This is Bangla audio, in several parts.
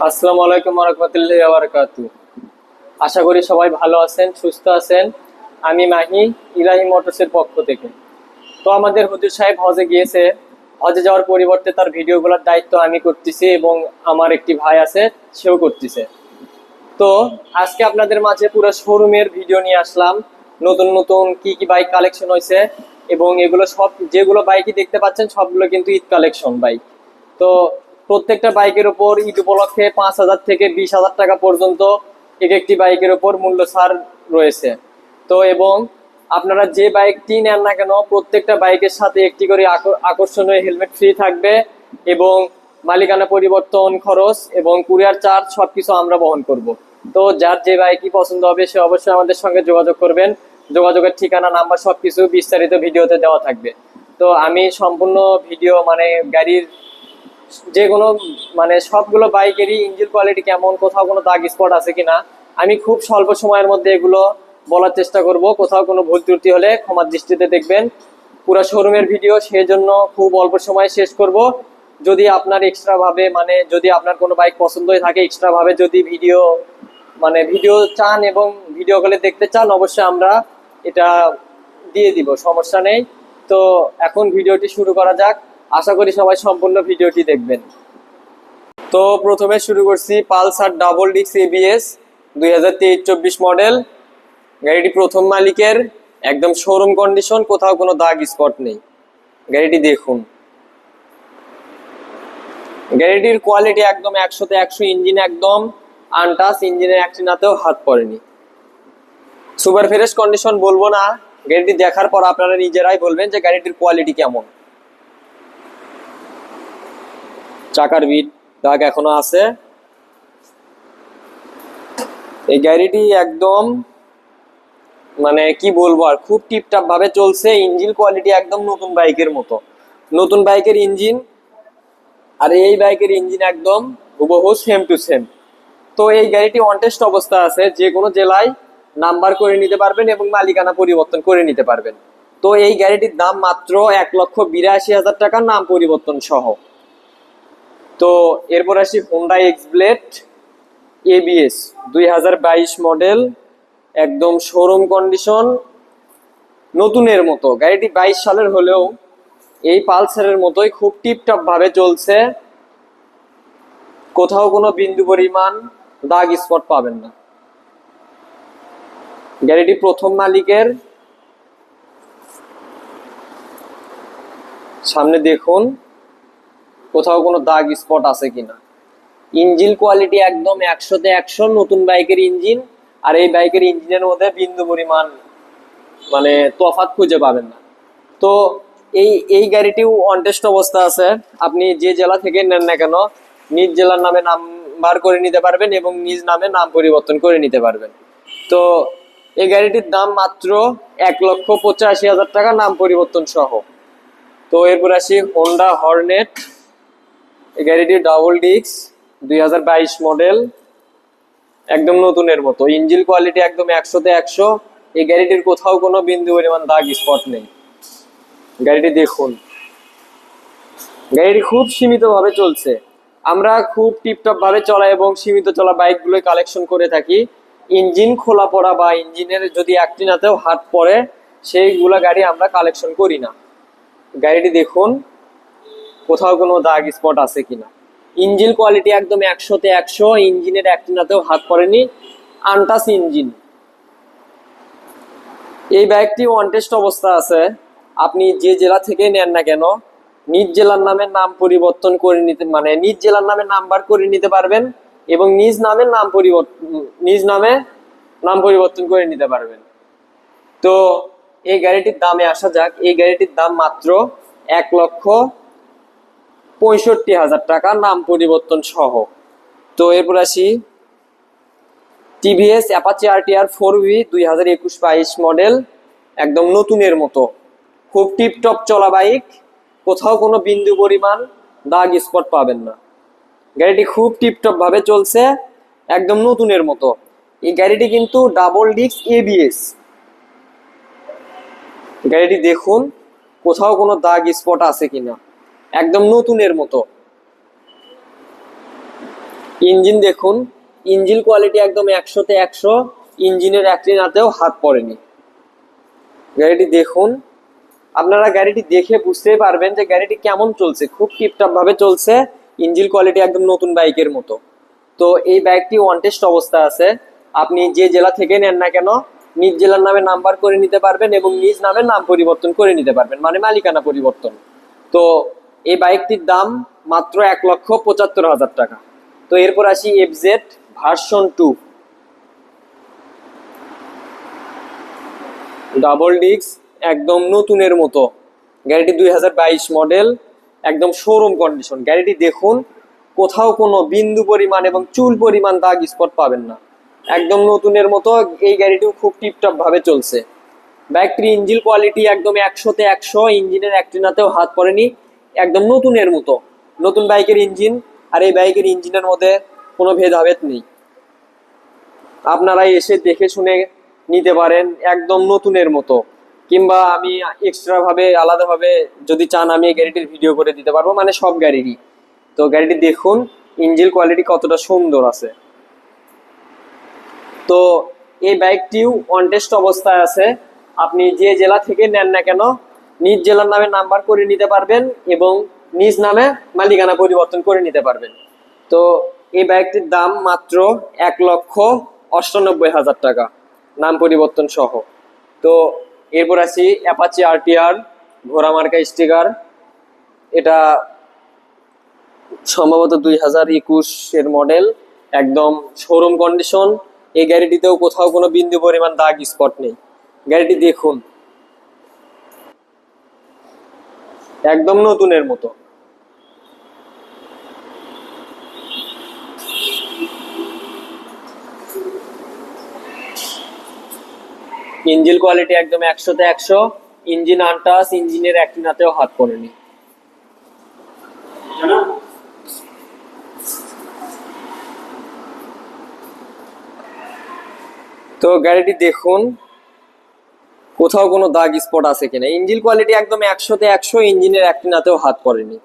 আসসালামু আলাইকুম ওয়া রাহমাতুল্লাহি ওয়া বারাকাতুহু। আশা করি সবাই ভালো আছেন, সুস্থ আছেন। আমি মাহি, ইলাহি মোটরসের পক্ষ থেকে। তো আমাদের হুজুর সাহেব হজে গিয়েছে। হজে যাওয়ার পরিবর্তে তার ভিডিওগুলোর দায়িত্ব আমি করতেছি এবং আমার একটি ভাই আছে, সেও করতেছে। তো আজকে আপনাদের মাঝে পুরো শোরুমের ভিডিও নিয়ে আসলাম। নতুন নতুন কি কি বাইক কালেকশন হয়েছে এবং এগুলো সব যেগুলো বাইকই দেখতে পাচ্ছেন সবগুলো কিন্তু ঈদ কালেকশন বাইক। তো প্রত্যেকটা বাইকের উপর ঈদ উপলক্ষে 5,000 থেকে 20,000 টাকা পর্যন্ত এক একটি বাইকের উপর মূল্য ছাড় রয়েছে। তো এবং আপনারা যে বাইকটি নেন না কেন প্রত্যেকটা বাইকের সাথে একটি করে আকর্ষণীয় হেলমেট ফ্রি থাকবে এবং মালিকানা পরিবর্তন খরচ এবং কুরিয়ার চার্জ সবকিছু আমরা বহন করব। তো যার যে বাইকই পছন্দ হবে সে অবশ্যই আমাদের সঙ্গে যোগাযোগ করবেন। যোগাযোগের ঠিকানা, নাম্বার সবকিছু বিস্তারিত ভিডিওতে দেওয়া থাকবে। তো আমি সম্পূর্ণ ভিডিও মানে গাড়ির যে কোনো মানে সবগুলো বাইকেরই ইঞ্জিন কোয়ালিটি কেমন, কোথাও কোনো দাগ স্পট আছে কিনা, আমি খুব স্বল্প সময়ের মধ্যে এগুলো বলার চেষ্টা করব। কোথাও কোনো ভুল ত্রুটি হলে ক্ষমার দৃষ্টিতে দেখবেন। পুরো শোরুমের ভিডিও সেজন্য খুব অল্প সময় শেষ করব। যদি আপনার এক্সট্রা ভাবে মানে যদি আপনার কোনো বাইক পছন্দ হয়ে থাকে এক্সট্রা ভাবে যদি ভিডিও চান এবং ভিডিও কলে দেখতে চান অবশ্যই আমরা এটা দিয়ে দিব, সমস্যা নেই। তো এখন ভিডিওটি শুরু করা যাক। আশা করি সবাই সম্পূর্ণ ভিডিওটি দেখবেন। তো প্রথমে শুরু করছি Pulsar double disc ABS 2023-24 model. গাড়িটি প্রথম মালিকের, একদম শোরুম কন্ডিশন, কোথাও কোনো দাগ স্পট নেই। গাড়িটি দেখুন, গাড়িটির কোয়ালিটি একদম 100-তে 100। ইঞ্জিন একদম আনটাচ, ইঞ্জিনের একটিনাতেও হাত পড়েনি। সুপার ফ্রেশ কন্ডিশন বলবো না, গাড়িটি দেখার পর আপনারা নিজেরাই বলবেন যে গাড়িটির কোয়ালিটি কেমন। চাকার বিট দাগ এখনো আছে। এই গাড়িটি একদম মানে কি বলবো আর, খুব টিপটাপ ভাবে চলছে। ইঞ্জিন কোয়ালিটি একদম নতুন বাইকের মতো, নতুন বাইকের ইঞ্জিন। আর এই বাইকের ইঞ্জিন একদম হুবহু সেম টু সেম। তো এই গাড়িটি অন টেস্ট অবস্থা আছে, যে কোনো জেলায় নাম্বার করে নিতে পারবেন এবং মালিকানা পরিবর্তন করে নিতে পারবেন। তো এই গাড়িটির দাম মাত্র 1,82,000 টাকা, নাম পরিবর্তন সহ। তো এরপর আসি Honda x blade ABS 2022 model, একদম শোরুম কন্ডিশন, নতুনের মতো। গাড়িটি 22 সালের হলেও এই পালসারের মতোই খুব টিপটপ ভাবে চলছে। কোথাও কোনো বিন্দু পরিমাণ দাগ স্পট পাবেন না। গাড়িটি প্রথম মালিকের। সামনে দেখুন কোথাও কোনো দাগ স্পট আছে কিনা। ইঞ্জিন কোয়ালিটি একদম 100-তে 100, নতুন বাইকের ইঞ্জিন। আর এই বাইকের ইঞ্জিনের মধ্যে বিন্দু পরিমাণ মানে তফাৎ খুঁজে পাবেন না। তো এই গাড়িটিও অন টেস্ট অবস্থা আছে। আপনি যে জেলা থেকে নেন না কেন নিজ জেলার নামে নাম্বার করে নিতে পারবেন এবং নিজ নামে নাম পরিবর্তন করে নিতে পারবেন। তো এই গাড়িটির দাম মাত্র 1,85,000 টাকা, নাম পরিবর্তন সহ। তো এরপর আসি হোন্ডা হর্নেট। এই গাড়িটি ডাবল ডিস্ক 2022 মডেল, একদম নতুনের মতো। ইঞ্জিন কোয়ালিটি একদম 100-তে 100। এই গাড়িটির কোথাও কোনো বিন্দু পরিমাণ দাগ স্পট নেই। গাড়িটি দেখুন, গাড়িটি খুব সীমিত ভাবে চলছে। আমরা খুব টিপটপ ভাবে চলা এবং সীমিত চলা বাইকগুলো কালেকশন করে থাকি। ইঞ্জিন খোলা পড়া বা ইঞ্জিনের যদি একটিনাতেও হাত পড়ে সেইগুলা গাড়ি আমরা কালেকশন করি না। গাড়িটি দেখুন কোথাও কোনো দাগ স্পট আছে কিনা। ইঞ্জিন কোয়ালিটি একদম 100-তে 100, ইঞ্জিনের একটিনাতেও হাত পড়েনি, আনটাচ ইঞ্জিন। এই বাইকটি অন টেস্ট অবস্থা আছে। আপনি যে জেলা থেকে নেন না কেন নিজ জেলার নামে নাম পরিবর্তন করে নিতে নিজ জেলার নামে নাম্বার করে নিতে পারবেন এবং নিজ নামে নাম পরিবর্তন করে নিতে পারবেন। তো এই গাড়িটির দামে আসা যাক। এই গাড়িটির দাম মাত্র 1,65,000 টাকা, নাম পরিবর্তন সহ। তো এরপর আসি TVS Apache RTR 4V 2021-22 model, একদম নতুনের মতো, খুব টিপটপ চলা বাইক। কোথাও কোনো বিন্দু পরিমাণ দাগ স্পট পাবেন না। গাড়িটি খুব টিপটপ ভাবে চলছে, একদম নতুনের মতো। এই গাড়িটি কিন্তু ডাবল ডিস্ক এবিএস। গাড়িটি দেখুন কোথাও কোনো দাগ স্পট আছে কিনা, একদম নতুনের মতো। ইঞ্জিন দেখুন, ইঞ্জিন কোয়ালিটি একদম 100-তে 100, ইঞ্জিনের একটিনাতেও হাত পড়েনি। গাড়িটি দেখুন, আপনারা গাড়িটি দেখে বুঝতেই পারবেন যে গাড়িটি কেমন চলছে, খুব টিপটপ ভাবে চলছে। ইঞ্জিন কোয়ালিটি একদম নতুন বাইকের মতো। তো এই বাইকটি ওয়ান টেস্ট অবস্থা আছে। আপনি যে জেলা থেকে নেন না কেন নিজ জেলার নামে নাম্বার করে নিতে পারবেন এবং নিজ নামে নাম পরিবর্তন করে নিতে পারবেন, মানে মালিকানা পরিবর্তন। তো এই বাইকটির দাম মাত্র 1,75,000 টাকা। তো এরপর আসি এফজেড ভার্সন 2 ডাবল ডিস্ক, একদম নতুনের মতো। গাড়িটি 2022 মডেল, একদম শোরুম কন্ডিশন। গাড়িটি দেখুন, কোথাও কোনো বিন্দু পরিমাণ এবং চুল পরিমাণ দাগ স্পট পাবেন না, একদম নতুনের মতো। এই গাড়িটিও খুব টিপটপ ভাবে চলছে। বাইকটির ইঞ্জিন কোয়ালিটি একদম 100-তে 100, ইঞ্জিনের একটিনাতেও হাত পড়েনি, একদম নতুনের মতো। নতুন বাইকের ইঞ্জিন আর এই বাইকের ইঞ্জিনের মধ্যে কোনো ভেদাভেদ নেই। আপনারাই এসে দেখে শুনে নিতে পারেন, একদম নতুনের মতো। কিংবা আমি এক্সট্রা ভাবে আলাদাভাবে যদি চান আমি এই গাড়িটির ভিডিও করে দিতে পারবো, মানে সব গাড়িরই। তো গাড়িটি দেখুন ইঞ্জিন কোয়ালিটি কতটা সুন্দর আছে। তো এই বাইকটিও অন টেস্ট অবস্থায় আছে। আপনি যে জেলা থেকে নেন না কেন নিজ জেলার নামে নাম্বার করে নিতে পারবেন এবং নিজ নামে মালিকানা পরিবর্তন করে নিতে পারবেন। তো এই বাইকটির দাম মাত্র 1,98,000 টাকা, নাম পরিবর্তন সহ। তো এরপর আসি অ্যাপাচি আরটিআর, ঘোড়া মার্কা স্টিকার। এটা সম্ভবত 2021-এর মডেল, একদম শোরুম কন্ডিশন। এই গাড়িটিতেও কোথাও কোনো বিন্দু পরিমাণ দাগ স্পট নেই। গাড়িটি দেখুন, একদম নতুনের মতো। ইঞ্জিন কোয়ালিটি একদম 100-তে 100, ইঞ্জিন আনটাচ, ইঞ্জিনের একটিনাতেও হাত পড়েনি। তো গাড়িটি দেখুন, কোথাও কোনো দাগ স্পট আছে কিনা। ইঞ্জিন কোয়ালিটি একদম 100-তে 100, ইঞ্জিনের একটিনাতেও হাত পড়েনি।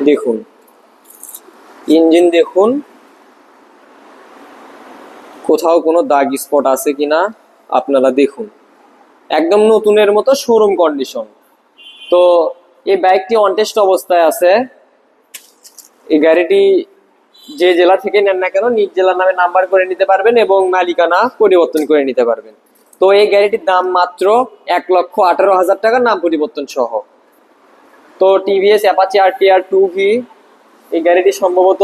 দেখুন ইঞ্জিন দেখুন, কোথাও কোনো দাগ স্পট আছে কিনা আপনারা দেখুন, একদম নতুনের মতো শোরুম কন্ডিশন। তো এই বাইকটি অন টেস্ট অবস্থায় আছে। এই গাড়িটি যে জেলা থেকে নেন না কেন নিজ জেলার নামে নাম্বার করে নিতে পারবেন এবং মালিকানা পরিবর্তন করে নিতে পারবেন। তো এই গাড়িটির দাম মাত্র 1,18,000 টাকা, নাম পরিবর্তন সহ। তো টিভিএস অ্যাপাচি আরটিআর 2V, এই গাড়িটি সম্ভবত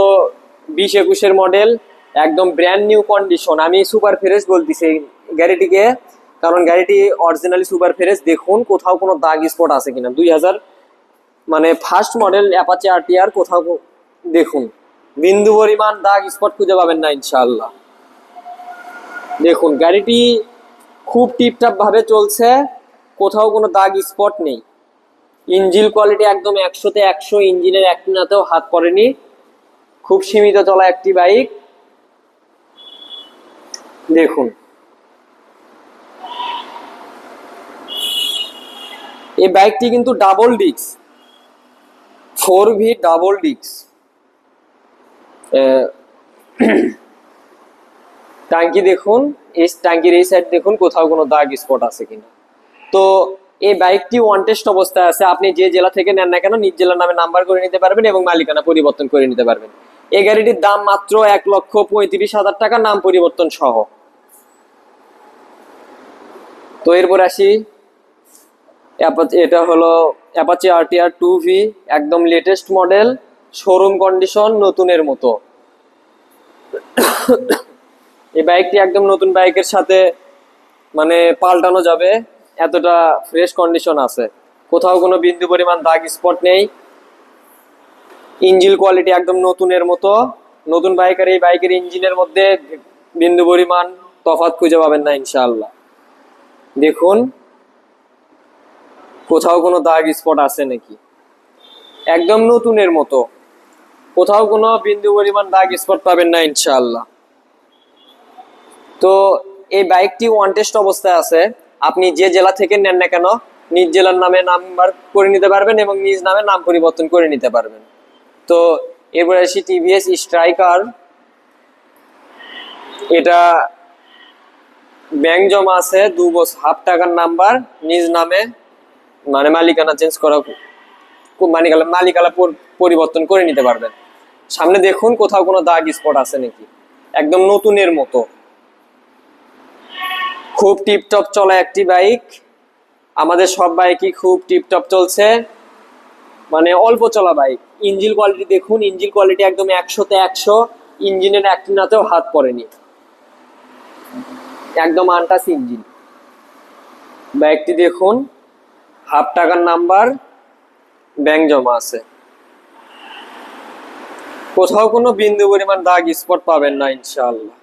20-21-এর মডেল, একদম ব্র্যান্ড নিউ কন্ডিশন। আমি সুপার ফ্রেশ বলতেছি এই গাড়িটিকে, কারণ গাড়িটি অরিজিনালি সুপার ফ্রেশ। দেখুন কোথাও কোনো দাগ স্পট আছে কিনা। 2000 মানে ফার্স্ট মডেল অ্যাপাচি আরটিআর, কোথাও দেখুন বিন্দু পরিমাণ দাগ স্পট খুঁজে পাবেন না ইনশাআল্লাহ। দেখুন গাড়িটি খুব টিপটাপ ভাবে চলছে, কোথাও কোনো দাগ স্পট নেই। ইঞ্জিন কোয়ালিটি একদম 100-তে 100, ইঞ্জিনের একটিনাতেও হাত পড়েনি। খুব সীমিত চলা একটি বাইক। দেখুন এই বাইকটি কিন্তু double disc, 4V double disc. টাঙ্কি দেখুন, এই টাঙ্কির এই সাইড দেখুন কোথাও কোনো দাগ স্পট আছে কিনা। তো এই বাইকটি ওয়ান টেস্ট অবস্থায় আছে। আপনি যে জেলা থেকে নেন না কেন নিজ জেলার নামে নাম্বার করে নিতে পারবেন এবং মালিকানা পরিবর্তন করে নিতে পারবেন। এই গাড়িটির দাম মাত্র 1,35,000 টাকা, নাম পরিবর্তন সহ। তো এরপর আসি এটা হলো অ্যাপাচি আরটিআর 2V, একদম লেটেস্ট মডেল, শোরুম কন্ডিশন, নতুনের মতো। এই বাইকটি একদম নতুন বাইকের সাথে মানে পাল্টানো যাবে, এতটা ফ্রেশ কন্ডিশন আছে। কোথাও কোনো বিন্দু পরিমাণ দাগ স্পট নেই। ইঞ্জিন কোয়ালিটি একদম নতুনের মতো। নতুন বাইকের এই বাইকের ইঞ্জিনের মধ্যে বিন্দু পরিমাণ তফাৎ খুঁজে পাবেন না ইনশাআল্লাহ। দেখুন কোথাও কোনো দাগ স্পট আছে নাকি, একদম নতুনের মতো। কোথাও কোনো বিন্দু পরিমাণ দাগ স্পট পাবেন না ইনশাআল্লাহ। তো এই বাইকটি ওয়ান টেস্ট অবস্থায় আছে। আপনি যে জেলা থেকে নেন না কেন নিজ জেলার নামে নাম্বার করে নিতে পারবেন এবং নিজ নামে নাম পরিবর্তন করে নিতে পারবেন। তো এরপর আসি টিভিএস স্ট্রাইকার। এটা ব্যাংক জমা আছে 2 বছর, হাফ টাকার নাম্বার, নিজ নামে, মানে মালিকানা চেঞ্জ করা, মালিকানা পরিবর্তন করে নিতে পারবেন। সামনে দেখুন কোথাও কোনো দাগ স্পট আছে নাকি, একদম নতুনের মতো। খুব টিপটপ চলা একটি বাইক, আমাদের সব বাইকই খুব টিপটপ চলছে, মানে অল্প চলা বাইক। ইঞ্জিন কোয়ালিটি দেখুন, ইঞ্জিন কোয়ালিটি একদম 100-তে 100, ইঞ্জিনের একটিনাতেও হাত পড়েনি, একদম আনটাচ ইঞ্জিন। বাইকটি দেখুন, হাফ টাকার নাম্বার, ব্যাংক জমা আছে, কোথাও কোনো বিন্দু পরিমাণ দাগ স্পট পাবেন না ইনশাআল্লাহ।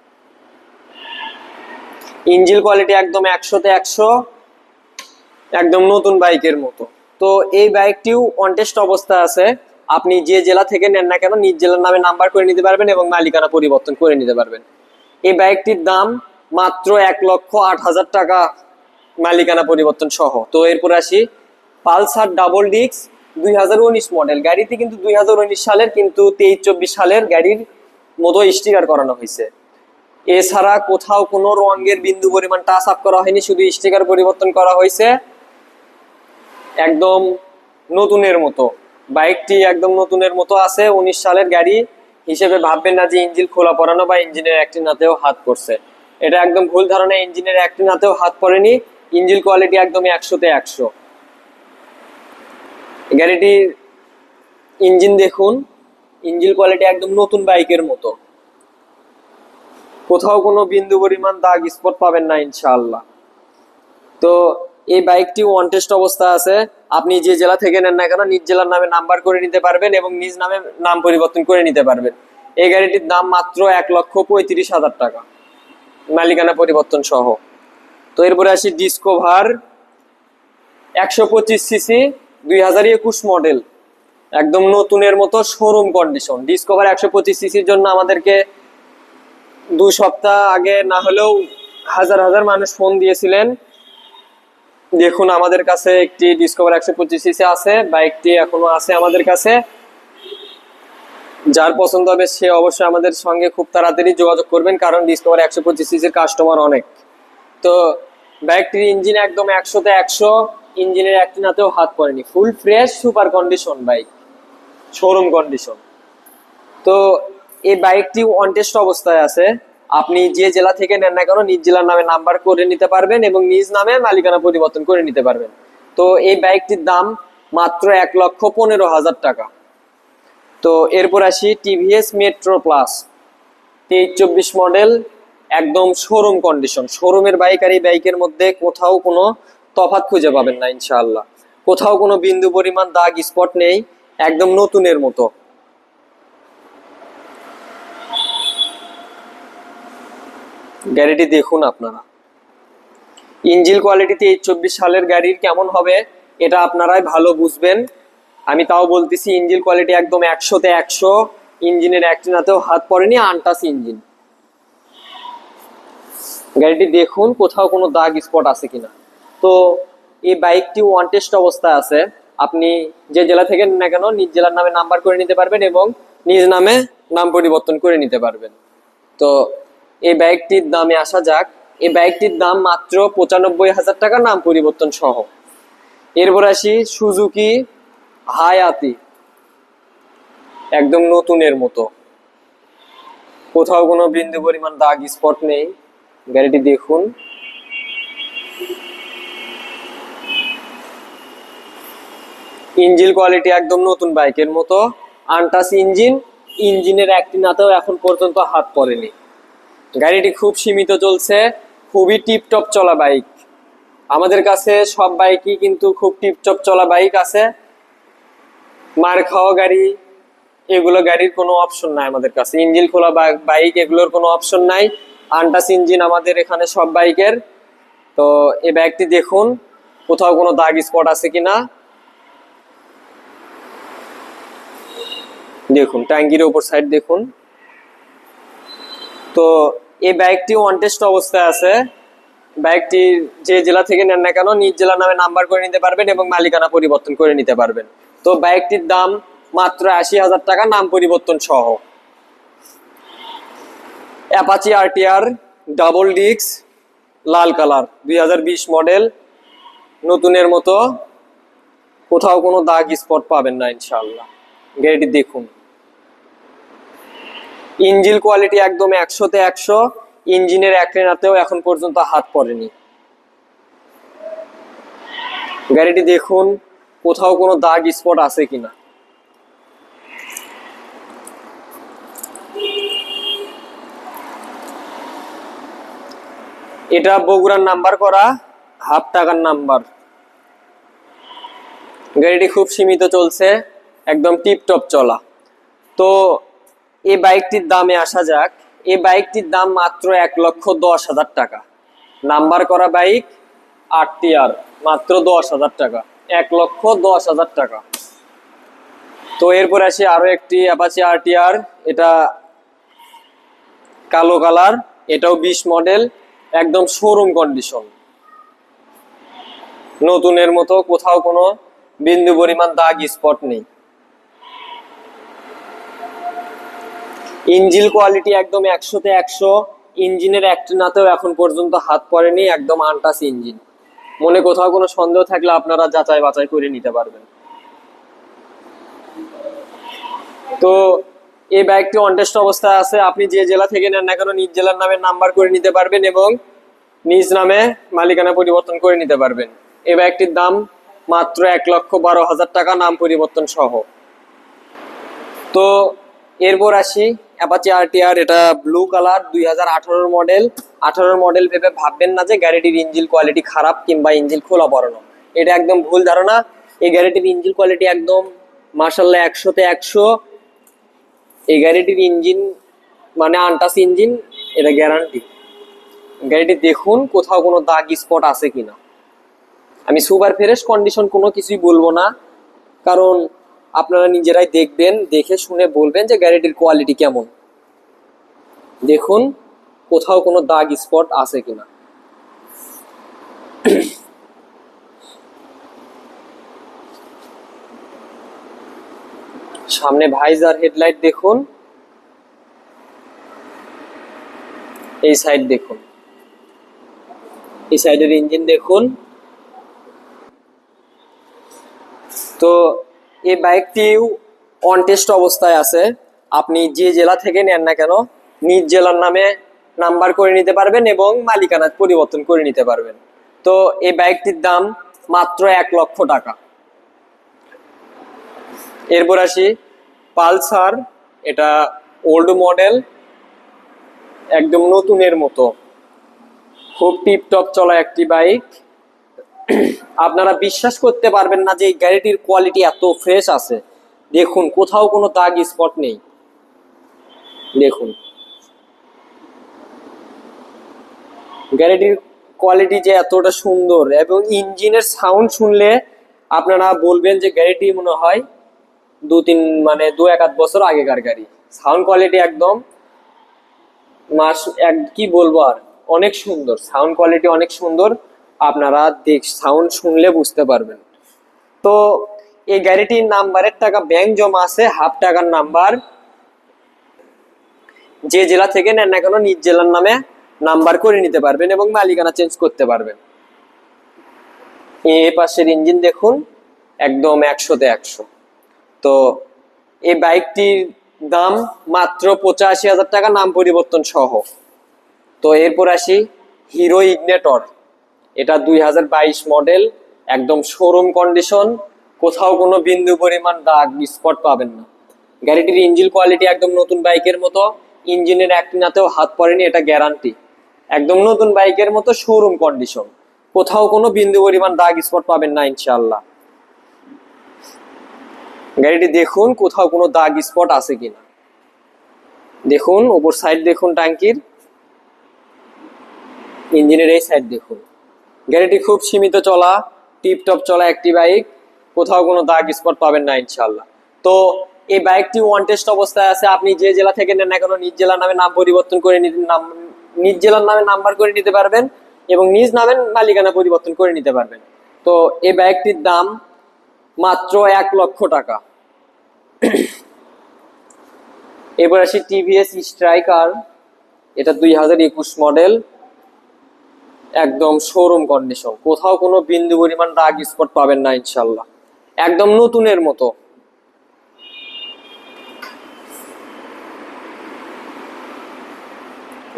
ইঞ্জিন কোয়ালিটি একদম 100-তে 100, একদম নতুন বাইকের মতো। তো এই বাইকটিও অনটেস্ট অবস্থায় আছে, আপনি যে জেলা থেকে নেন না কেন নিজ জেলার নামে নাম্বার করে নিতে পারবেন এবং মালিকানা পরিবর্তন করে নিতে পারবেন। এই বাইকটির দাম মাত্র 1,08,000 টাকা, মালিকানা পরিবর্তন সহ। তো এরপর আসি পালসার ডাবল ডিস্ক 2019 মডেল। গাড়িতে কিন্তু 2019 সালের, কিন্তু 23-24 সালের গাড়ির মতো স্টিকার করানো হয়েছে। এছাড়া কোথাও কোনো রঙের বিন্দু পরিমাণ টাচ আপ করা হয়নি, শুধু স্টিকার পরিবর্তন করা হয়েছে, একদম নতুনের মতো। বাইকটি একদম নতুনের মতো আছে, 19 সালের গাড়ি হিসেবে ভাববেন না যে ইঞ্জিন খোলা পড়ানো বা ইঞ্জিনের একটি নাতেও হাত পড়ছে, এটা একদম ভুল ধারণা। ইঞ্জিনের একটি নাতেও হাত পড়েনি, ইঞ্জিন কোয়ালিটি একদম 100-তে 100। গাড়িটির ইঞ্জিন দেখুন, ইঞ্জিন কোয়ালিটি একদম নতুন বাইকের মতো, কোথাও কোনো বিন্দু পরিমাণ দাগ স্পট পাবেন না ইনশাআল্লাহ। তো এই বাইকটি অনটেস্ট অবস্থা আছে, আপনি যে জেলা থেকে নেন না কেন নিজ জেলার নামে নাম্বার করে নিতে পারবেন এবং নিজ নামে নাম পরিবর্তন করে নিতে পারবেন। এই গাড়িটির দাম মাত্র 1,35,000 টাকা, মালিকানা পরিবর্তন সহ। তো এরপরে আসি ডিসকভার 125 সিসি 2021 মডেল, একদম নতুনের মতো, শোরুম কন্ডিশন। ডিসকভার 125 সিসির জন্য আমাদেরকে 2 সপ্তাহ আগে না হলেও হাজার হাজার মানুষ ফোন দিয়েছিলেন। দেখুন আমাদের কাছে একটি ডিসকভার 125 সিসি আছে, বাইকটি এখনো আছে আমাদের কাছে। যার পছন্দ হবে সে অবশ্যই আমাদের সঙ্গে খুব তাড়াতাড়ি যোগাযোগ করবেন, কারণ ডিসকভার 125 সিসির কাস্টমার অনেক। তো বাইকটির ইঞ্জিন একদম 100-তে 100, ইঞ্জিনের একটি নাতেও হাত পড়েনি, full fresh super condition bike, showroom condition. তো এই বাইকটি অনটেস্ট অবস্থায় আছে, আপনি যে জেলা থেকে নেন না কেন নিজ জেলার নামে নাম্বার করে নিতে পারবেন এবং নিজ নামে মালিকানা পরিবর্তন করে নিতে পারবেন। তো এই বাইকটির দাম মাত্র 1,15,000 টাকা। তো এরপর আসি টিভিএস মেট্রো প্লাস 23-24 মডেল, একদম শোরুম কন্ডিশন, শোরুমের বাইক। আর এই বাইকের মধ্যে কোথাও কোনো তফাৎ খুঁজে পাবেন না ইনশাআল্লাহ, কোথাও কোনো বিন্দু পরিমাণ দাগ স্পট নেই, একদম নতুনের মতো। গাড়িটি দেখুন আপনারা, ইঞ্জিন কোয়ালিটি 23-24 সালের গাড়ির কেমন হবে এটা আপনারাই ভালো বুঝবেন। আমি তাও বলতেছি ইঞ্জিন কোয়ালিটি একদম 100-তে 100, ইঞ্জিনের একটি নাতেও হাত পড়েনি, আনটাচ ইঞ্জিন। গাড়িটি দেখুন কোথাও কোনো দাগ স্পট আছে কিনা। তো এই বাইকটি ওয়ানটেস্ট অবস্থায় আছে, আপনি যে জেলা থেকে না কেন নিজ জেলার নামে নাম্বার করে নিতে পারবেন এবং নিজ নামে নাম পরিবর্তন করে নিতে পারবেন। তো এই বাইকটির দামে আসা যাক। এই বাইকটির দাম মাত্র 95,000 টাকা, নাম পরিবর্তন সহ। এরপর আসি সুজুকি হায়াতি, একদম নতুনের মতো, কোথাও কোনো বিন্দু পরিমাণ দাগ স্পট নেই। গাড়িটি দেখুন, ইঞ্জিন কোয়ালিটি একদম নতুন বাইকের মতো, আনটাচ ইঞ্জিন, ইঞ্জিনের একটি নাতেও এখন পর্যন্ত হাত পড়েনি। গাড়িটি খুব সীমিত চলছে, খুবই টিপটপ চলা বাইক। আমাদের কাছে সব বাইকই কিন্তু খুব টিপটপ চলা বাইক আছে, মার খাওয়া গাড়ি এগুলো গাড়ির কোনো অপশন নাই আমাদের কাছে। ইঞ্জিন খোলা বাইক এগুলোর কোনো অপশন নাই, আনটাচ ইঞ্জিন আমাদের এখানে সব বাইকের। তো এই বাইকটি দেখুন কোথাও কোনো দাগ স্পট আছে কিনা, দেখুন ট্যাঙ্কির উপর সাইড দেখুন। তো এই বাইকটি ওয়ানটেস্ট অবস্থায় আছে, বাইকটি যে জেলা থেকে নেন না কেন নিজ জেলার নামে নাম্বার করে নিতে পারবেন এবং মালিকানা পরিবর্তন করে নিতে পারবেন। তো বাইকটির দাম মাত্র 80,000 টাকা নাম পরিবর্তন সহ। অ্যাপাচি আরটিআর ডাবল ডিস্ক লাল কালার 2020 মডেল, নতুনের মতো, কোথাও কোনো দাগ স্পট পাবেন না ইনশাআল্লাহ। গাড়িটি দেখুন, ইঞ্জিন কোয়ালিটি একদম 100-তে 100, ইঞ্জিনের এক রেনাতেও এখন পর্যন্ত হাত পড়েনি। গাড়িটি দেখুন কোথাও কোনো দাগ স্পট আছে কিনা। এটা বগুড়ার নাম্বার করা, হাফ টাকার নাম্বার। গাড়িটি খুব সীমিত চলছে, একদম টিপটপ চলা। তো এই বাইকটির দামে আসা যাক। এই বাইকটির দাম মাত্র 1,10,000 টাকা। নাম্বার করা বাইক আরটিআর, মাত্র 10,000 টাকা, 1,10,000 টাকা। তো এরপর আসি আরো একটি অ্যাপাচি আরটিআর, এটা কালো কালার, এটাও 20 মডেল, একদম শোরুম কন্ডিশন, নতুনের মতো, কোথাও কোনো বিন্দু পরিমাণ দাগ স্পট নেই। ইঞ্জিন কোয়ালিটি একদম 100-তে 100, ইঞ্জিনের একটিনাতেও এখন পর্যন্ত হাত পড়েনি, একদম আনটাচ ইঞ্জিন। মনে কোথাও কোনো সন্দেহ থাকলে আপনারা যাচাই বাছাই করে নিতে পারবেন। তো এই বাইকটি অনটেস্ট অবস্থায় আছে। আপনি যে জেলা থেকে নেন না কেন নিজ জেলার নামে নাম্বার করে নিতে পারবেন এবং নিজ নামে মালিকানা পরিবর্তন করে নিতে পারবেন। এই বাইকটির দাম মাত্র 1,12,000 টাকা নাম পরিবর্তন সহ। তো এরপর আসি অ্যাপাচি আরটিআর, এটা ব্লু কালার, 2018 মডেল। 18 মডেল ভেবে ভাববেন না যে গাড়িটির ইঞ্জিন কোয়ালিটি খারাপ কিংবা ইঞ্জিন খোলা পড়ানো, এটা একদম ভুল ধারণা। এই গাড়িটির ইঞ্জিন কোয়ালিটি একদম মাশাআল্লাহ 100-তে 100। এই গাড়িটির ইঞ্জিন মানে আনটাচ ইঞ্জিন, এটা গ্যারান্টি। গাড়িটি দেখুন কোথাও কোনো দাগ স্পট আছে কিনা। আমি সুপার ফ্রেশ কন্ডিশন কোনো কিছুই বলবো না, কারণ আপনারা নিজেরাই দেখবেন, দেখে শুনে বলবেন যে গাড়িটির কোয়ালিটি কেমন। দেখুন কোথাও কোনো দাগ স্পট আছে কিনা। সামনে ভাইজার হেডলাইট দেখুন, এই সাইড দেখুন, এই সাইডের ইঞ্জিন দেখুন। তো এই বাইকটিও অনটেস্ট অবস্থায় আছে। আপনি যে জেলা থেকে নেন না কেন নিজ জেলার নামে নাম্বার করে নিতে পারবেন এবং মালিকানা পরিবর্তন করে নিতে পারবেন। তো এই বাইকটির দাম মাত্র 1,00,000 টাকা। এরপর আসি পালসার, এটা ওল্ড মডেল, একদম নতুনের মতো, খুব টিপটপ চলা একটি বাইক। আপনারা বিশ্বাস করতে পারবেন না যে এই গাড়িটির কোয়ালিটি এত ফ্রেশ আছে। দেখুন কোথাও কোনো দাগ স্পট নেই। দেখুন গাড়িটির কোয়ালিটি যে এতটা সুন্দর, এবং ইঞ্জিনের সাউন্ড শুনলে আপনারা বলবেন যে গাড়িটি মনে হয় 2-1 বছর আগেকার গাড়ি। সাউন্ড কোয়ালিটি একদম কি বলবো আর, অনেক সুন্দর সাউন্ড কোয়ালিটি, অনেক সুন্দর। আপনারা সাউন্ড শুনলে বুঝতে পারবেন। তো এই গাড়িটির নাম্বারের টাকা ব্যাংক জমা আছে, হাফ টাকার নাম্বার। যে জেলা থেকে নেন না কেন নিজ জেলার নামে নাম্বার করে নিতে পারবেন এবং মালিকানা চেঞ্জ করতে পারবেন। এই পাশের ইঞ্জিন দেখুন, একদম 100-তে 100। তো এই বাইকটির দাম মাত্র 85,000 টাকা নাম পরিবর্তন সহ। তো এরপর আসি হিরো ইগনেটর, এটা 2022 মডেল, একদম শোরুম কন্ডিশন, কোথাও কোনো বিন্দু পরিমাণ দাগ স্পট পাবেন না। গাড়িটির ইঞ্জিন কোয়ালিটি একদম নতুন বাইকের মতো, ইঞ্জিনের একটিনাতেও হাত পড়েনি, এটা গ্যারান্টি। একদম নতুন বাইকের মতো শোরুম কন্ডিশন, কোথাও কোনো বিন্দু পরিমাণ দাগ স্পট পাবেন না ইনশাআল্লাহ। গাড়িটি দেখুন কোথাও কোনো দাগ স্পট আছে কিনা। দেখুন ওপর সাইড দেখুন, ট্যাঙ্কির ইঞ্জিনের এই সাইড দেখুন। গাড়িটি খুব সীমিত চলা, টিপটপ চলা একটি বাইক, কোথাও কোনো দাগ স্পট পাবেন না ইনশাআল্লাহ। তো এই বাইকটি ওয়ান টেস্ট অবস্থায় আছে। আপনি যে জেলা থেকে নেন না কেন নিজ জেলার নামে নাম পরিবর্তন করে নিজ জেলার নামে নাম্বার করে নিতে পারবেন এবং নিজ নামের মালিকানা পরিবর্তন করে নিতে পারবেন। তো এই বাইকটির দাম মাত্র 1,00,000 টাকা। এবার আসি টিভিএস স্ট্রাইকার, এটা 2021 মডেল, একদম শোরুম কন্ডিশন, কোথাও কোনো বিন্দু পরিমাণ দাগ স্পট পাবেন না ইনশাল্লাহ, একদম নতুনের মতো।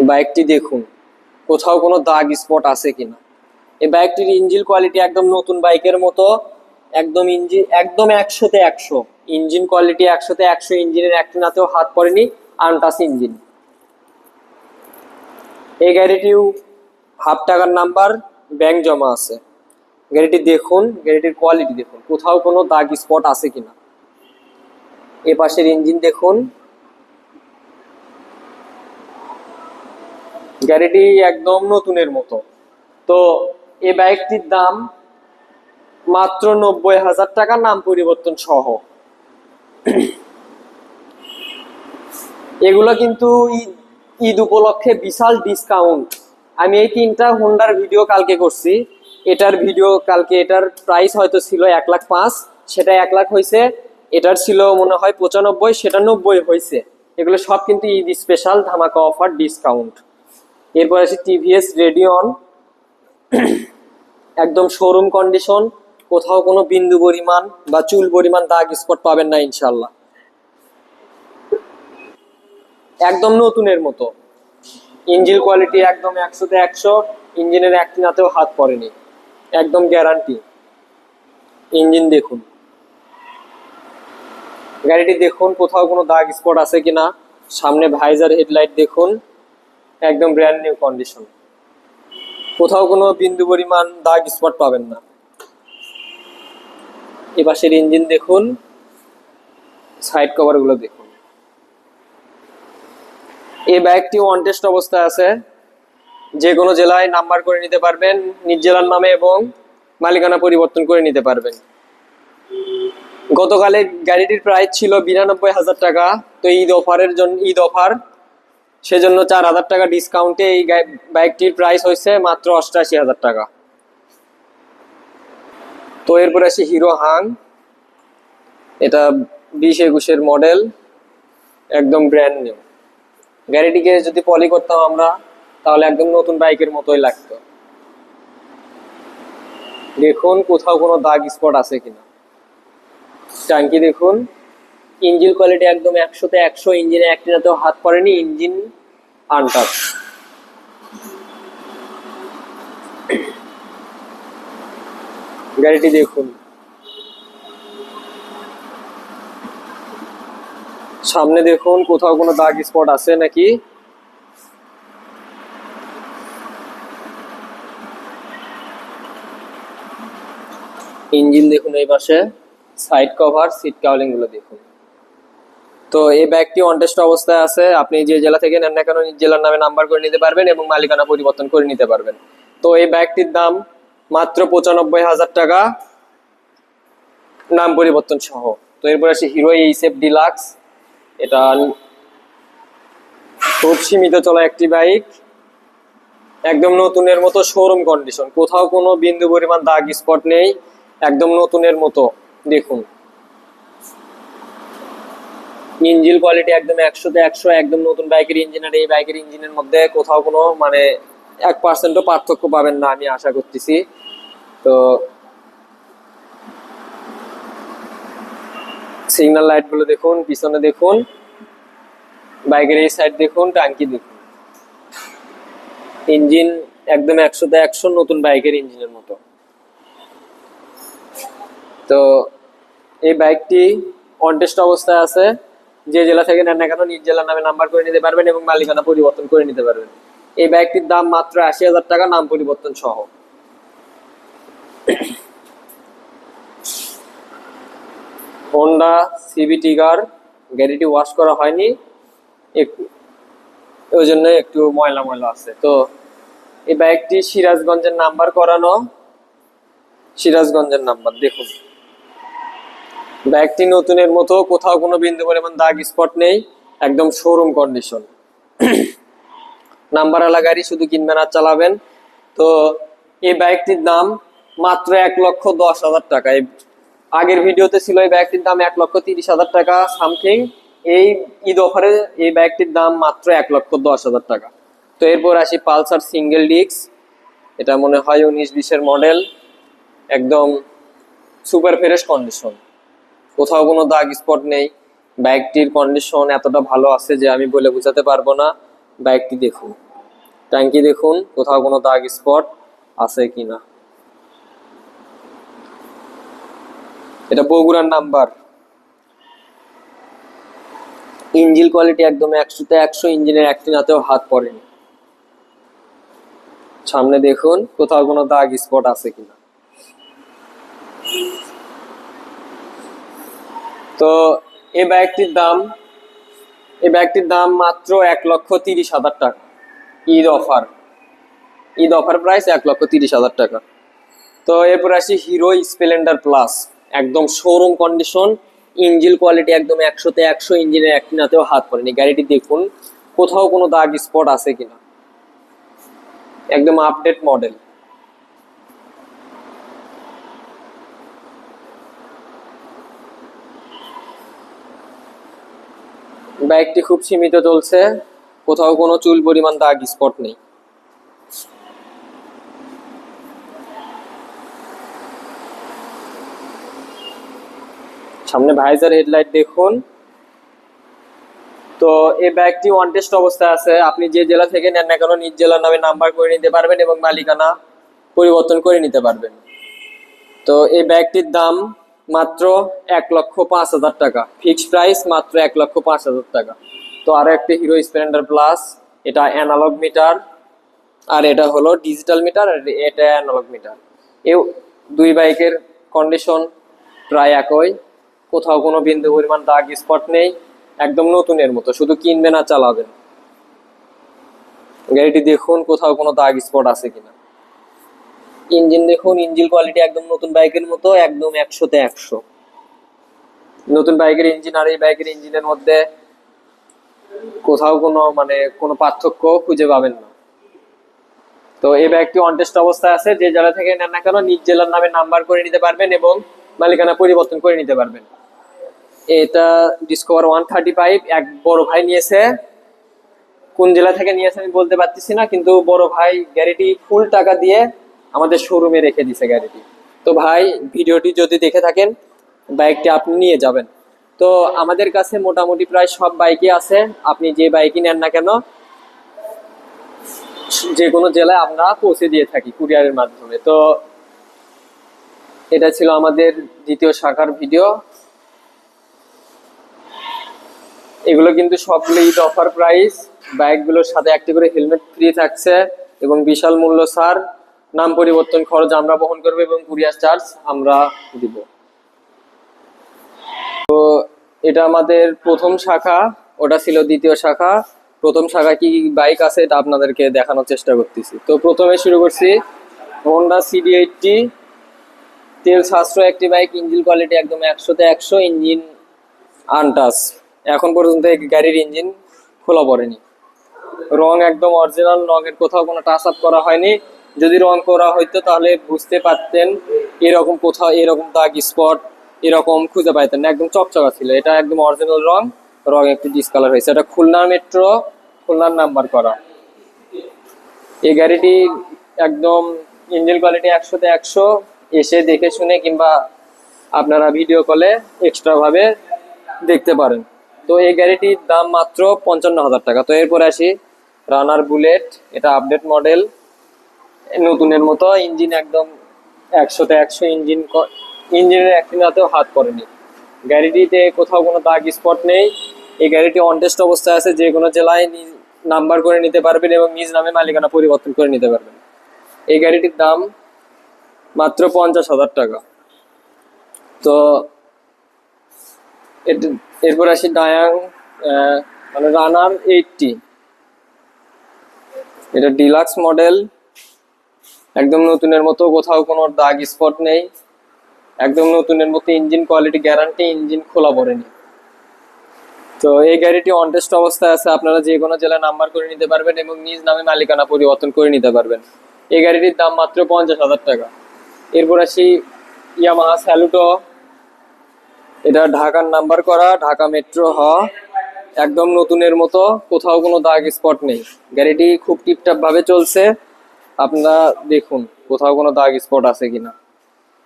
বাইকটি দেখুন কোথাও কোনো দাগ স্পট আছে কিনা। এই বাইকটির ইঞ্জিন কোয়ালিটি একদম নতুন বাইকের মতো, একদম ইঞ্জিন একদম 100-তে 100, ইঞ্জিন কোয়ালিটি 100-তে 100, ইঞ্জিনের একটিনাতেও হাত পড়েনি, আনটাচ ইঞ্জিন। এই গাড়িটিও হাফ টাকার নাম্বার, ব্যাংক জমা আছে। গাড়িটি দেখুন, গাড়িটির কোয়ালিটি দেখুন কোথাও কোনো দাগ স্পট আছে কিনা। এ পাশের ইঞ্জিন দেখুন, গাড়িটি একদম নতুনের মতো। তো এই বাইকটির দাম মাত্র 90,000 টাকা, নাম পরিবর্তন সহ। এগুলো কিন্তু ঈদ উপলক্ষে বিশাল ডিসকাউন্ট। আমি এই 3টা হোন্ডার ভিডিও কালকে করছি, এটার ভিডিও কালকে, এটার প্রাইস হয়তো ছিল 1,05,000, সেটা 1 লাখ হয়েছে। এটার ছিল মনে হয় 95, সেটা 90 হয়েছে। এগুলো সব কিন্তু ঈদ স্পেশাল ধামাকা অফার ডিসকাউন্ট। এরপর আছে টিভিএস রেডিয়ন, একদম শোরুম কন্ডিশন, কোথাও কোনো বিন্দু পরিমাণ বা চুল পরিমাণ দাগ স্পট পাবেন না ইনশাল্লাহ, একদম নতুনের মতো। ইঞ্জিন কোয়ালিটি একদম 100-তে 100, ইঞ্জিনের একটিনাতেও হাত পড়েনি, একদম গ্যারান্টি। ইঞ্জিন দেখুন, গাড়িটি দেখুন কোথাও কোনো দাগ স্পট আছে কিনা। সামনে ভাইজার হেডলাইট দেখুন, একদম ব্র্যান্ড নিউ কন্ডিশন, কোথাও কোনো বিন্দু পরিমাণ দাগ স্পট পাবেন না। এপাশের ইঞ্জিন দেখুন, সাইড কভার গুলো দেখুন। এই বাইকটি ওয়ান টেস্ট অবস্থায় আছে, যে কোনো জেলায় নাম্বার করে নিতে পারবেন নিজ জেলার নামে এবং মালিকানা পরিবর্তন করে নিতে পারবেন। গতকালে গাড়িটির প্রাইস ছিল 92,000 টাকা। তো ঈদ অফারের জন্য, ঈদ অফার, সেজন্য 4,000 টাকা ডিসকাউন্টে এই বাইকটির প্রাইস হয়েছে মাত্র 88,000 টাকা। তো এরপরে আসি হিরো হাং, এটা 2021-এর মডেল, একদম ব্র্যান্ড নিউ। গাড়িটিকে যদি পলি করতাম আমরা, তাহলে একদম নতুন বাইকের মতোই লাগতো। দেখুন কোথাও কোনো দাগ স্পট আছে কিনা। ট্যাঙ্কি দেখুন, ইঞ্জিন কোয়ালিটি একদম 100-তে 100, ইঞ্জিনে একটিনাতেও হাত পড়েনি, ইঞ্জিন আনটাচ। গাড়িটি দেখুন, সামনে দেখুন কোথাও কোনো দাগ স্পট আছে নাকি। ইঞ্জিন দেখুন, এই পাশে সাইড কভার, সিট কাউলিং গুলো দেখুন। তো এই ব্যাগটি অন টেস্ট অবস্থায় আছে, আপনি যে জেলা থেকে নেন না কেন নিজ জেলার নামে নাম্বার করে নিতে পারবেন এবং মালিকানা পরিবর্তন করে নিতে পারবেন। তো এই ব্যাগটির দাম মাত্র 95,000 টাকা, নাম পরিবর্তন সহ। তো এরপর আসি হিরো এইচএফ ডিলাক্স, এটা খুব সীমিত চলা একটি বাইক, একদম নতুনের মতো, শোরুম কন্ডিশন, কোথাও কোনো বিন্দু পরিমাণ দাগ স্পট নেই, একদম নতুনের মতো। দেখুন ইঞ্জিন কোয়ালিটি একদম 100-তে 100, একদম নতুন বাইকের ইঞ্জিন, আর এই বাইকের ইঞ্জিনের মধ্যে কোথাও কোনো মানে 1% পার্থক্য পাবেন না, আমি আশা করতেছি। তো সিগন্যাল লাইট গুলো দেখুন, পিছনে দেখুন, বাইকের এই সাইড দেখুন, টাঙ্কি দেখুন। ইঞ্জিন একদম 100-তে 100, নতুন বাইকের ইঞ্জিনের মতো। তো এই বাইকটি অন টেস্ট অবস্থায় আছে, যে জেলা থেকে নেন না কেন নিজ জেলার নামে নাম্বার করে নিতে পারবেন এবং মালিকানা পরিবর্তন করে নিতে পারবেন। এই বাইকটির দাম মাত্র 80,000 টাকা, নাম পরিবর্তন সহ। হোন্ডা সিবি টিগার, গাড়িটি ওয়াশ করা হয়নি, একটু ওই জন্য একটু ময়লা ময়লা আছে। তো এই বাইকটি সিরাজগঞ্জের নাম্বার করানো, সিরাজগঞ্জের নাম্বার দেখুন। বাইকটি নতুনের মতো, কোথাও কোনো বিন্দু পরিমাণ দাগ স্পট নেই, একদম শোরুম কন্ডিশন। নাম্বার আলা গাড়ি, শুধু কিনবেন আর চালাবেন। তো এই বাইকটির দাম মাত্র 1,10,000 টাকা। আগের ভিডিওতে ছিল এই ব্যাগটির দাম 1,30,000 টাকা সামথিং। এই ঈদ অফারে এই ব্যাগটির দাম মাত্র 1,10,000 টাকা। তো এরপর আসি পালসার সিঙ্গেল ডিস্ক। এটা মনে হয় 19-20-এর মডেল, একদম সুপার ফ্রেশ কন্ডিশন, কোথাও কোনো দাগ স্পট নেই। বাইকটির কন্ডিশন এতটা ভালো আছে যে আমি বলে বোঝাতে পারবো না। বাইকটি দেখুন, ট্যাঙ্কি দেখুন, কোথাও কোনো দাগ স্পট আছে কিনা। এটা বগুড়ার নাম্বার। ইঞ্জিন কোয়ালিটি একদম 100-তে 100, ইঞ্জিনের একটি নাতেও হাত পড়েনি। সামনে দেখুন কোথাও কোনো দাগ স্পট আছে কিনা। তো এই ব্যাগটির দাম মাত্র 1,30,000 টাকা। ঈদ অফার প্রাইস 1,30,000 টাকা। তো এরপর আসি হিরো স্প্লেন্ডার প্লাস, একদম শোরুম কন্ডিশন, ইঞ্জিন কোয়ালিটি একদম 100-তে 100, ইঞ্জিনের একটি নাতেও হাত পড়েনি। গাড়িটি দেখুন কোথাও কোনো দাগ স্পট আছে কিনা, একদম আপডেট মডেল। বাইকটি খুব সীমিত চলছে, কোথাও কোনো চুল পরিমাণ দাগ স্পট নেই। সামনে ভাইজার হেডলাইট দেখুন। তো এই ব্যাগটি ওয়ান টেস্ট অবস্থায় আছে। আপনি যে জেলা থেকে নেন না কেন নিজ জেলার নামে নাম্বার করে নিতে পারবেন এবং মালিকানা পরিবর্তন করে নিতে পারবেন। তো এই ব্যাগটির দাম মাত্র 1,05,000 টাকা, ফিক্সড প্রাইস মাত্র 1,05,000 টাকা। তো আরো একটি হিরো স্প্লেন্ডার প্লাস, এটা অ্যানালগ মিটার আর এটা হলো ডিজিটাল মিটার, আর এটা অ্যানালগ মিটার। এই দুই বাইকের কন্ডিশন প্রায় একই, কোথাও কোনো বিন্দু পরিমাণ দাগ স্পট নেই, একদম নতুনের মতো, শুধু কিনবেন আর চালাবেন। গাড়িটি দেখুন কোথাও কোনো দাগ স্পট আছে কিনা। ইঞ্জিন দেখুন, ইঞ্জিন কোয়ালিটি একদম নতুন বাইকের মতো, একদম 100-তে 100। নতুন বাইকের ইঞ্জিন আর এই বাইকের ইঞ্জিনের মধ্যে কোথাও কোনো পার্থক্য খুঁজে পাবেন না। তো এই বাইকটি অন টেস্ট অবস্থায় আছে। যে জেলা থেকে নেন না কেন নিজ জেলার নামে নাম্বার করে নিতে পারবেন এবং মালিকানা পরিবর্তন করে নিতে পারবেন। এটা ডিসকভার 135 এক বড় ভাই নিয়েছে। কোন জেলা থেকে নিয়েছে আমি বলতে পারতেছি না, কিন্তু বড় ভাই গাড়িটি ফুল টাকা দিয়ে আমাদের শোরুমে রেখে দিছে গাড়িটি। তো ভাই ভিডিওটি যদি দেখে থাকেন, বাইকটি আপনি নিয়ে যাবেন। তো আমাদের কাছে মোটামুটি প্রায় সব বাইকই আছে। আপনি যে বাইকই নেন না কেন যে কোনো জেলায় আমরা পৌঁছে দিয়ে থাকি কুরিয়ারের মাধ্যমে। তো এটা ছিল আমাদের দ্বিতীয় শাখার ভিডিও। এগুলো কিন্তু সবগুলো ঈদ অফার প্রাইস। বাইকগুলোর সাথে একটি করে হেলমেট ফ্রি থাকছে এবং বিশাল মূল্য ছাড়। নাম পরিবর্তন খরচ আমরা বহন করবো এবং কুরিয়ার চার্জ আমরা দিব। তো এটা আমাদের প্রথম শাখা, ওটা ছিল দ্বিতীয় শাখা। প্রথম শাখা কি বাইক আছে এটা আপনাদেরকে দেখানোর চেষ্টা করতেছি। তো প্রথমে শুরু করছি হোন্ডা CD80, তেল সাশ্রয় একটি বাইক, ইঞ্জিন কোয়ালিটি একদম 100-তে 100, ইঞ্জিন আনটাচ। এখন পর্যন্ত এই গাড়ির ইঞ্জিন খোলা পড়েনি। রং একদম অরিজিনাল, রঙের কোথাও কোনো টাচ আপ করা হয়নি। যদি রং করা হইতো তাহলে বুঝতে পারতেন, এরকম কোথাও এরকম দাগ স্পট এরকম খুঁজে পাইতেন না, একদম চকচকা ছিল। এটা একদম অরিজিনাল রং, রং একটু ডিসকালার হয়েছে। এটা খুলনা মেট্রো, খুলনার নাম্বার করা। এই গাড়িটি একদম ইঞ্জিন কোয়ালিটি 100-তে 100। এসে দেখে শুনে কিংবা আপনারা ভিডিও কলে এক্সট্রা ভাবে দেখতে পারেন। তো এই গাড়িটির দাম মাত্র 55,000 টাকা। তো এরপর আসি রানার বুলেট, এটা আপডেট মডেল, নতুনের মতো, ইঞ্জিন একদম 100-তে 100, ইঞ্জিনের একটিনাতেও হাত পড়েনি। গাড়িটিতে কোথাও কোনো দাগ স্পট নেই। এই গাড়িটি অন টেস্ট অবস্থায় আছে। যে কোনো জেলায় নাম্বার করে নিতে পারবেন এবং নিজ নামে মালিকানা পরিবর্তন করে নিতে পারবেন। এই গাড়িটির দাম মাত্র 50,000 টাকা। তো এরপর আসি ডায়াং, রানার 80, এটা ডিলাক্স মডেল, একদম নতুনের মতো, কোথাও কোনো দাগ স্পট নেই, একদম নতুনের মতো, ইঞ্জিন কোয়ালিটি গ্যারান্টি, ইঞ্জিন খোলা পড়েনি। তো এই গাড়িটি অন টেস্ট অবস্থায় আছে। আপনারা যে কোনো জেলায় নাম্বার করে নিতে পারবেন এবং নিজ নামে মালিকানা পরিবর্তন করে নিতে পারবেন। এই গাড়িটির দাম মাত্র 50,000 টাকা। এরপর আসি ইয়ামাহা স্যালুটো, এটা ঢাকার নাম্বার করা, ঢাকা মেট্রো হ, একদম নতুনের মতো, কোথাও কোনো দাগ স্পট নেই। গাড়িটি খুব টিপটাপ ভাবে চলছে, আপনারা দেখুন কোথাও কোনো দাগ স্পট আছে কিনা।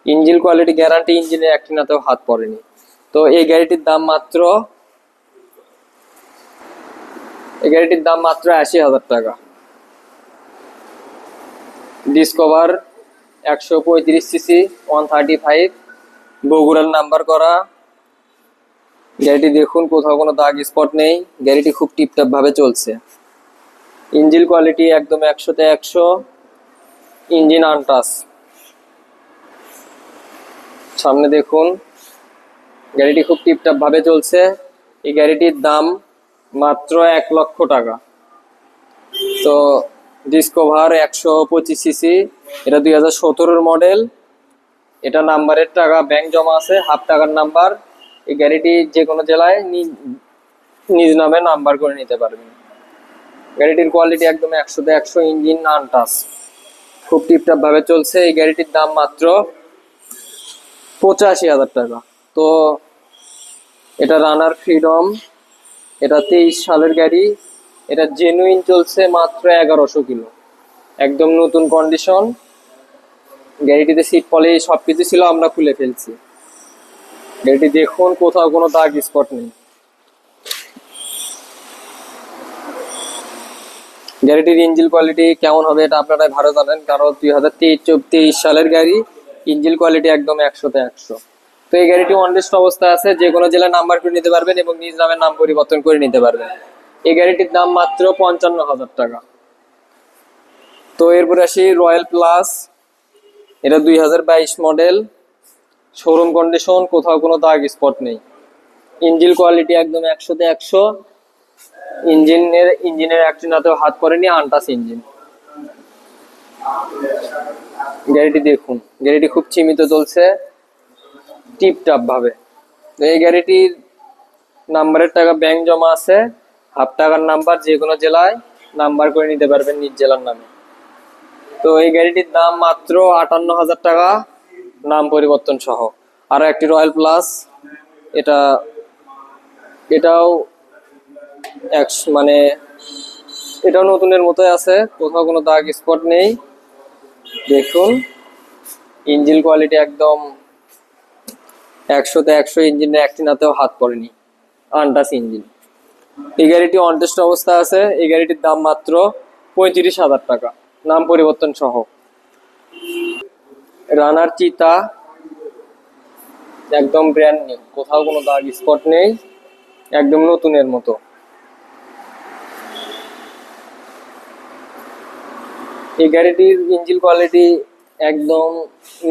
ইঞ্জিন কোয়ালিটি গ্যারান্টি, ইঞ্জিনের একটিনাতেও হাত পড়েনি। তো এই গাড়িটির দাম মাত্র 80,000 টাকা। ডিসকভার 135 সিসি 135, বগুড়ার নাম্বার করা। গাড়িটি দেখুন কোথাও কোনো দাগ স্পট নেই, গাড়িটি খুব টিপটাপ ভাবে চলছে। ইঞ্জিন কোয়ালিটি একদম 100তে 100, ইঞ্জিন আনটাচ। সামনে দেখুন, গাড়িটি খুব টিপটাপ ভাবে চলছে। এই গাড়িটির দাম মাত্র 1,00,000 টাকা। তো ডিসকভার 125 সিসি, এটা 2017-র মডেল। এটা নাম্বারের টাকা ব্যাংক জমা আছে, হাফ টাকার নাম্বার। এই গাড়িটি যে কোনো জেলায় নিজ নামে নাম্বার করে নিতে পারবেন। গাড়িটির কোয়ালিটি একদম 100তে 100, ইঞ্জিন আনটাচ, খুব টিপটাপ ভাবে চলছে। এই গাড়িটির দাম মাত্র 85,000 টাকা। তো এটা রানার ফ্রিডম, এটা 23 সালের গাড়ি। এটা জেনুইন চলছে মাত্র 1100 কিলো, একদম নতুন কন্ডিশন। গাড়িটিতে সিট পলিশ সবকিছু ছিল, আমরা খুলে ফেলছি। গাড়িটি দেখুন কোথাও কোনো দাগ স্পট নেই। গাড়িটির ইঞ্জিন কোয়ালিটি কেমন হবে এটা আপনারা ভালো জানেন, কারণ 2023 সালের গাড়ি। ইঞ্জিন কোয়ালিটি একদম 100তে 100। তো এই গাড়িটি অনটেস্ট অবস্থায় আছে, যে কোনো জেলায় নাম্বার করে নিতে পারবেন এবং নিজ নামের নাম পরিবর্তন করে নিতে পারবেন। এই গাড়িটির দাম মাত্র 55,000 টাকা। তো এরপরে আসি রয়্যাল প্লাস, এটা 2022 মডেল, শোরুম কন্ডিশন, কোথাও কোনো দাগ স্পট নেই। ইঞ্জিন কোয়ালিটি একদম 100তে 100, ইঞ্জিনের একটিনাতেও হাত পড়েনি, আনটাচ ইঞ্জিন। গাড়িটি দেখুন, গাড়িটি খুব সীমিত চলছে টিপটাপ ভাবে। তো এই গাড়িটির নাম্বারের টাকা ব্যাংক জমা আছে, হাফ টাকার নাম্বার, যে কোনো জেলায় নাম্বার করে নিতে পারবেন নিজ জেলার নামে। তো এই গাড়িটির দাম মাত্র 58,000 টাকা, নাম পরিবর্তন সহ। আরো একটি রয়্যাল প্লাস, এটাও মানে এটাও নতুনের মতোই আছে, কোথাও কোনো দাগ স্পট নেই। দেখুন ইঞ্জিন কোয়ালিটি একদম 100তে 100, ইঞ্জিনের একটিনাতেও হাত পড়েনি, আনটাচ ইঞ্জিন। এই গাড়িটি অনটেস্ট অবস্থা আছে। এই গাড়িটির দাম মাত্র 35,000 টাকা, নাম পরিবর্তন সহ। রানার চিতা একদম ব্র্যান্ড নিউ, কোথাও কোনো দাগ স্পট নেই, একদম নতুনের মতো। এই গাড়িটির ইঞ্জিন কোয়ালিটি একদম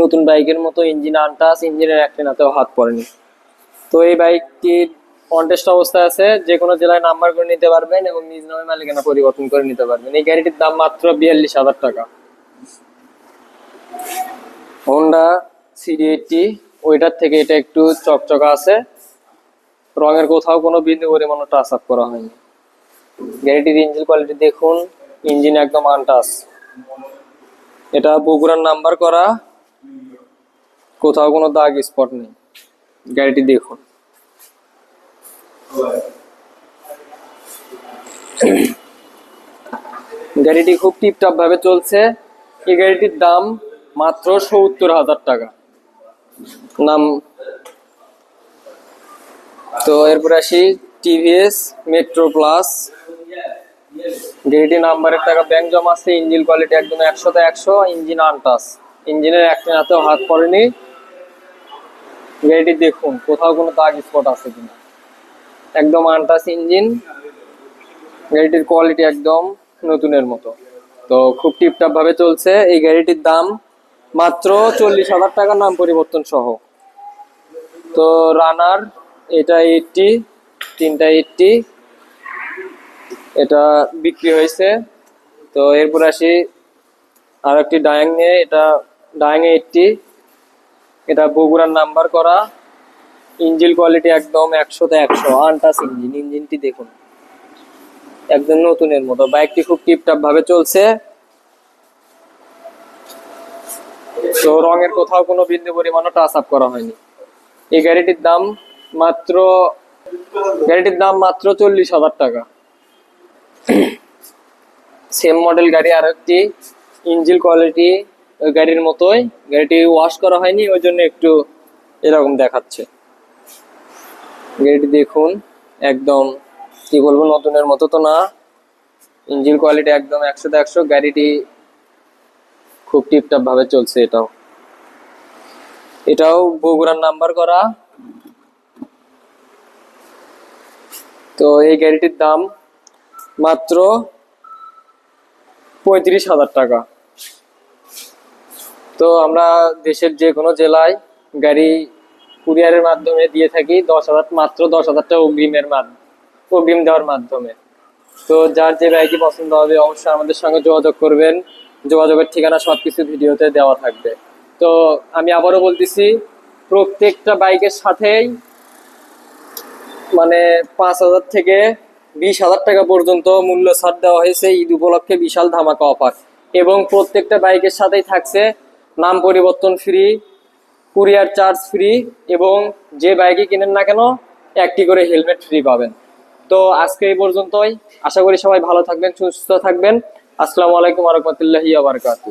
নতুন বাইকের মতো, ইঞ্জিন আনটাচ, ইঞ্জিনের একটিনাতেও হাত পড়েনি। তো এই বাইকটির কন্টেস্ট অবস্থায় আছে, যে কোনো জেলায় নাম্বার করে নিতে পারবেন এবং নিজ নামে মালিকানা পরিবর্তন করে নিতে পারবেন। এই গাড়িটির দাম মাত্র 42,000 টাকা। হোন্ডা CD80, ওইটার থেকে এটা একটু চকচকা আছে, রঙের কোথাও কোনো বিন্দু পরিমাণ টাচ আপ করা হয়নি। গাড়িটির ইঞ্জিন কোয়ালিটি দেখুন, ইঞ্জিন একদম আনটাচ। এটা বগুড়ার নাম্বার করা, কোথাও কোনো দাগ স্পট নেই। গাড়িটি দেখুন, গাড়িটি খুব টিপটপ ভাবে চলছে। এই গাড়িটির দাম মাত্র 70,000 টাকা, নাম। তো এরপরে আসি টিভিএস মেট্রো প্লাস। গাড়িটি নাম্বারের টাকা ব্যাংক জমা আছে, ইঞ্জিন কোয়ালিটি একদম 100তে 100, ইঞ্জিন আনটাচ, ইঞ্জিনের একটিনাতেও হাত পড়েনি। গাড়িটি দেখুন কোথাও কোনো দাগ স্পট আছে কিনা, একদম আনটাচ ইঞ্জিন। গাড়িটির কোয়ালিটি একদম নতুনের মতো। তো খুব টিপটাপ ভাবে চলছে। এই গাড়িটির দাম মাত্র 40,000 টাকা, নাম পরিবর্তন সহ। তো রানার, এটা 80, তিনটা 80, এটা বিক্রি হয়েছে। তো এরপর আসি আর একটি ডায়াং নিয়ে, এটা ডায়াং 80, এটা বগুড়ার নাম্বার করা। ইঞ্জিন কোয়ালিটি একদম 100তে 100, আনটাচ ইঞ্জিন। ইঞ্জিনটি দেখুন একদম নতুনের মতো। বাইকটি খুব টিপটাপ ভাবে চলছে। তো রঙের কোথাও কোনো বিন্দু পরিমাণও টাচ আপ করা হয়নি। এই গাড়িটির দাম মাত্র গাড়িটির দাম মাত্র 40,000 টাকা। সেম মডেল গাড়ি, আর একটি ইঞ্জিন কোয়ালিটি ওই গাড়ির মতোই, গাড়িটি ওয়াশ করা হয়নি ওই জন্য একটু এরকম দেখাচ্ছে। গাড়িটি দেখুন, একদম কি বলবো, নতুনের মতো তো না, ইঞ্জিন কোয়ালিটি একদম 100তে 100। গাড়িটি খুব টিপটপ ভাবে চলছে। এটাও বগুড়ার নাম্বার করা। তো এই গাড়িটির দাম মাত্র 35,000 টাকা। তো আমরা দেশের যে কোনো জেলায় গাড়ি কুরিয়ারের মাধ্যমে দিয়ে থাকি 10,000, মাত্র 10,000 টাকা অগ্রিম দেওয়ার মাধ্যমে। তো যার যে বাইকই পছন্দ হবে অবশ্যই আমাদের সঙ্গে যোগাযোগ করবেন। যোগাযোগের ঠিকানা সবকিছু ভিডিওতে দেওয়া থাকবে। তো আমি আবারও বলতেছি, প্রত্যেকটা বাইকের সাথেই মানে 5,000 থেকে 20,000 টাকা পর্যন্ত মূল্য ছাড় দেওয়া হয়েছে ঈদ উপলক্ষে, বিশাল ধামাকা অফার। এবং প্রত্যেকটা বাইকের সাথেই থাকছে নাম পরিবর্তন ফ্রি, কুরিয়ার চার্জ ফ্রি, এবং যে বাইকই কিনেন না কেন একটি করে হেলমেট ফ্রি পাবেন। তো আজকে এই পর্যন্তই। আশা করি সবাই ভালো থাকবেন, সুস্থ থাকবেন। আসসালামু আলাইকুম ওয়া রাহমাতুল্লাহি ওয়া বারাকাতুহু।